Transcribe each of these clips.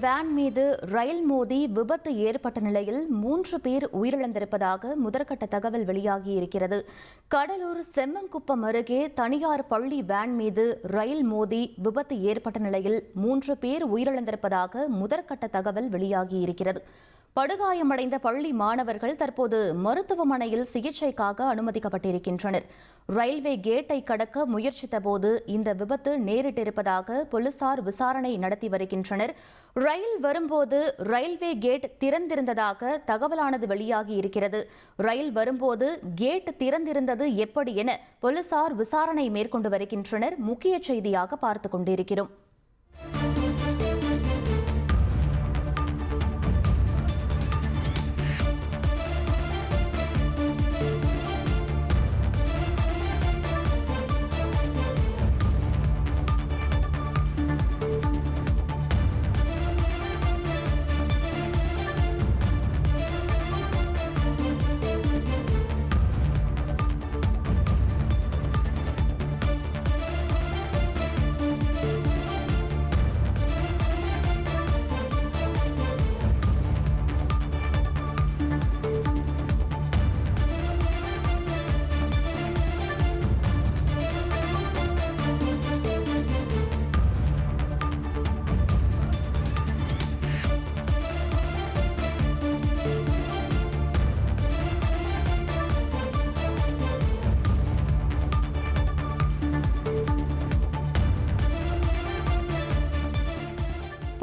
Van மீது ரயில் மோதி விபத்து ஏற்பட்ட நிலையில் 3 பேர் உயிரிழந்திருப்பதாக முதற்கட்ட தகவல் வெளியாகியிருக்கிறது. கடலூர் செம்மங்குப்பம் அருகே தனியார் பள்ளி வேன் மீது ரயில் மோதி விபத்து ஏற்பட்ட நிலையில் 3 பேர் உயிரிழந்திருப்பதாக முதற்கட்ட தகவல் வெளியாகியிருக்கிறது. படுகாயமடைந்த பள்ளி மாணவர்கள் தற்போது மருத்துவமனையில் சிகிச்சைக்காக அனுமதிக்கப்பட்டிருக்கின்றனர். ரயில்வே கேட்டை கடக்க முயற்சித்தபோது இந்த விபத்து நேரிட்டிருப்பதாக போலீசார் விசாரணை நடத்தி வருகின்றனர். ரயில் வரும்போது ரயில்வே கேட் திறந்திருந்ததாக தகவலானது வெளியாகியிருக்கிறது. ரயில் வரும்போது கேட் திறந்திருந்தது எப்படி என போலீசார் விசாரணை மேற்கொண்டு வருகின்றனர். முக்கிய செய்தியாக பார்த்துக் கொண்டிருக்கிறோம்.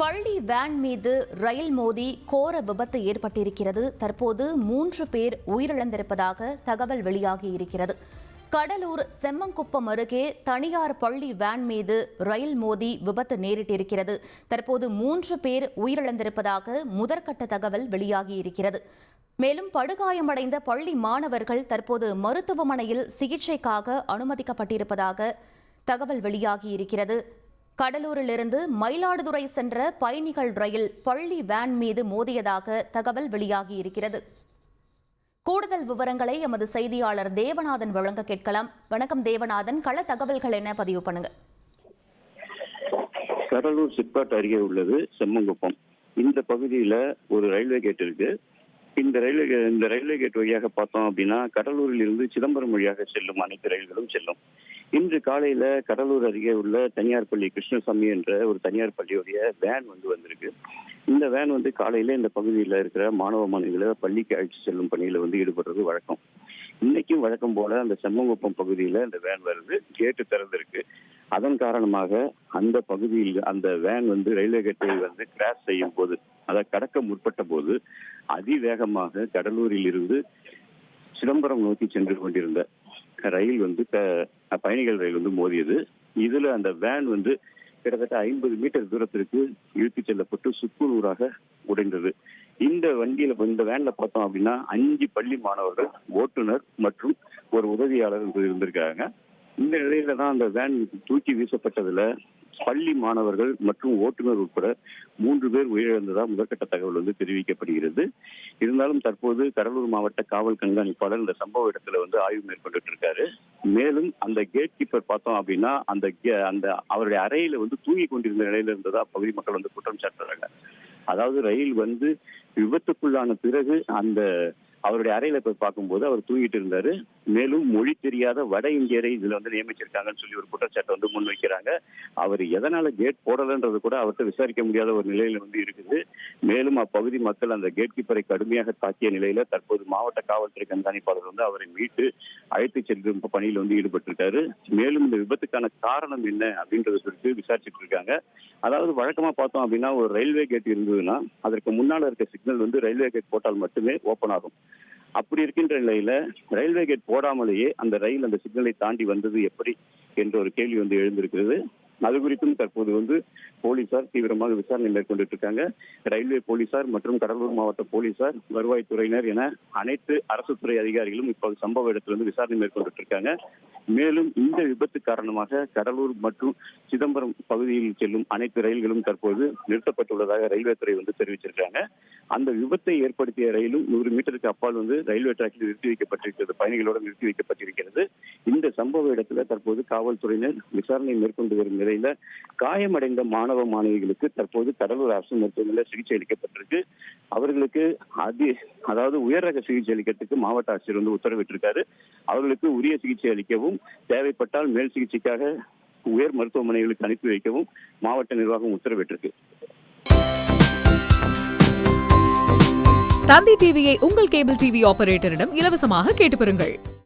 பள்ளி வேன் மீது ரயில் மோதி கோர விபத்து ஏற்பட்டிருக்கிறது. தற்போது 3 பேர் உயிரிழந்திருப்பதாக தகவல் வெளியாகியிருக்கிறது. கடலூர் செம்மங்குப்பம் அருகே தனியார் பள்ளி வேன் மீது ரயில் மோதி விபத்து நேரிட்டிருக்கிறது. தற்போது 3 பேர் உயிரிழந்திருப்பதாக முதற்கட்ட தகவல் வெளியாகியிருக்கிறது. மேலும் படுகாயமடைந்த பள்ளி மாணவர்கள் தற்போது மருத்துவமனையில் சிகிச்சைக்காக அனுமதிக்கப்பட்டிருப்பதாக தகவல் வெளியாகியிருக்கிறது. கடலூரிலிருந்து மயிலாடுதுறை சென்ற பயணிகள் ரயில் பள்ளி வேன் மீது மோதியதாக தகவல் வெளியாகியிருக்கிறது. கூடுதல் விவரங்களை எமது செய்தியாளர் தேவநாதன் வழங்க கேட்கலாம். வணக்கம் தேவநாதன், கள தகவல்கள் என்ன பதிவு பண்ணுங்க. கடலூர் சிப்காட் அருகே உள்ளது செம்மங்குப்பம். இந்த பகுதியில ஒரு ரயில்வே கேட் இருக்கு. இந்த ரயில்வே கேட் வழியாக பார்த்தோம் அப்படின்னா கடலூரில் இருந்து சிதம்பரம் வழியாக செல்லும் அனைத்து ரயில்களும் செல்லும். இன்று காலையில கடலூர் அருகே உள்ள தனியார் பள்ளி கிருஷ்ணசாமி என்ற ஒரு தனியார் பள்ளியுடைய வேன் வந்திருக்கு. இந்த வேன் காலையில இந்த பகுதியில் இருக்கிற மாணவ மாணவிகளை பள்ளிக்கு அழைத்து செல்லும் பணியில ஈடுபடுறது வழக்கம். இன்னைக்கும் வழக்கம் போல அந்த செம்மங்குப்பம் பகுதியில இந்த வேன் வருது, கேட்டு திறந்திருக்கு. அதன் காரணமாக அந்த பகுதியில் அந்த வேன் ரயில்வே கேட்டை கிராஸ் செய்யும் போது, அதை கடக்க முற்பட்ட போது அதிவேகமாக கடலூரில் இருந்து சிதம்பரம் நோக்கி சென்று கொண்டிருந்த ரயில் பயணிகள் ரயில் மோதியது. இதுல அந்த வேன் கிட்டத்தட்ட 50 மீட்டர் தூரத்திற்கு இழுத்து செல்லப்பட்டு சுக்குநூறாக உடைந்தது. இந்த வேன்ல பார்த்தோம் அப்படின்னா 5 பள்ளி மாணவர்கள், ஓட்டுநர் மற்றும் ஒரு உதவியாளர் இருந்திருக்காங்க. இந்த நிலையில தான் அந்த வேன் தூக்கி வீசப்பட்டதுல பள்ளி மாணவர்கள் மற்றும் ஓட்டுநர் உட்பட 3 பேர் உயிரிழந்ததா முதற்கட்ட தகவல் தெரிவிக்கப்படுகிறது. இருந்தாலும் தற்போது கடலூர் மாவட்ட காவல் கண்காணிப்பாளர் இந்த சம்பவ இடத்துல ஆய்வு மேற்கொண்டு இருக்காரு. மேலும் அந்த கேட் கீப்பர் பார்த்தோம் அப்படின்னா அந்த அவருடைய அறையில தூங்கி கொண்டிருந்த நிலையில இருந்ததா பகுதி மக்கள் குற்றம் சாட்டுறாங்க. அதாவது ரயில் விபத்துக்குள்ளான பிறகு அந்த அவருடைய அறையில போய் பார்க்கும்போது அவர் தூங்கிட்டு இருந்தாரு. மேலும் மொழி தெரியாத வட இந்தியரை இதுல நியமிச்சிருக்காங்கன்னு சொல்லி ஒரு குற்றச்சாட்டை முன்வைக்கிறாங்க. அவர் எதனால கேட் போடலன்றது கூட அவர்கிட்ட விசாரிக்க முடியாத ஒரு நிலையில இருக்குது. மேலும் அப்பகுதி மக்கள் அந்த கேட் கீப்பரை கடுமையாக தாக்கிய நிலையில தற்போது மாவட்ட காவல்துறை கண்காணிப்பாளர் அவரை மீட்டு அழைத்து செல்லும் பணியில் ஈடுபட்டிருக்காரு. மேலும் இந்த விபத்துக்கான காரணம் என்ன அப்படின்றது குறித்து விசாரிச்சுட்டு இருக்காங்க. அதாவது வழக்கமா பார்த்தோம் அப்படின்னா ஒரு ரயில்வே கேட் இருந்ததுன்னா அதற்கு முன்னால இருக்க சிக்னல் ரயில்வே கேட் போட்டால் மட்டுமே ஓபன் ஆகும். அப்படி இருக்கின்ற நிலையில ரயில்வே கேட் போடாமலேயே அந்த ரயில் அந்த சிக்னலை தாண்டி வந்தது எப்படி என்ற ஒரு கேள்வி எழுந்திருக்கிறது. அது குறித்தும் தற்போது போலீசார் தீவிரமாக விசாரணை மேற்கொண்டு இருக்காங்க. ரயில்வே போலீசார் மற்றும் கடலூர் மாவட்ட போலீசார், வருவாய்த்துறையினர் என அனைத்து அரசு துறை அதிகாரிகளும் இப்போது சம்பவ இடத்திலிருந்து விசாரணை மேற்கொண்டு இருக்காங்க. மேலும் இந்த விபத்து காரணமாக கடலூர் மற்றும் சிதம்பரம் பகுதியில் செல்லும் அனைத்து ரயில்களும் தற்போது நிறுத்தப்பட்டுள்ளதாக ரயில்வே துறை தெரிவிச்சிருக்காங்க. அந்த விபத்தை ஏற்படுத்திய ரயிலும் 100 மீட்டருக்கு அப்பால் வந்து ரயில்வே டிராக்கில் நிறுத்தி வைக்கப்பட்டிருக்கிறது, பயணிகளோடு நிறுத்தி வைக்கப்பட்டிருக்கிறது. இந்த சம்பவ இடத்துல தற்போது காவல்துறையினர் விசாரணை மேற்கொண்டு வரும் நிலையில காயமடைந்த மாணவ மாணவிகளுக்கு தற்போது கடலூர் அரசு மருத்துவமனையில் சிகிச்சை அளிக்கப்பட்டிருக்கு. அவர்களுக்கு அதாவது உயர் ரக சிகிச்சை அளிக்கிறதுக்கு மாவட்ட ஆட்சியர் வந்து உத்தரவிட்டிருக்காரு. அவர்களுக்கு உரிய சிகிச்சை அளிக்கவும், தேவைப்பட்டால் மேல் சிகிச்சைக்காக உயர் மருத்துவமனைகளுக்கு அனுப்பி வைக்கவும் மாவட்ட நிர்வாகம் உத்தரவிட்டிருக்கு. தந்தி டிவியை உங்கள் கேபிள் டிவி ஆபரேட்டரிடம் இலவசமாக கேட்டு பெறுங்கள்.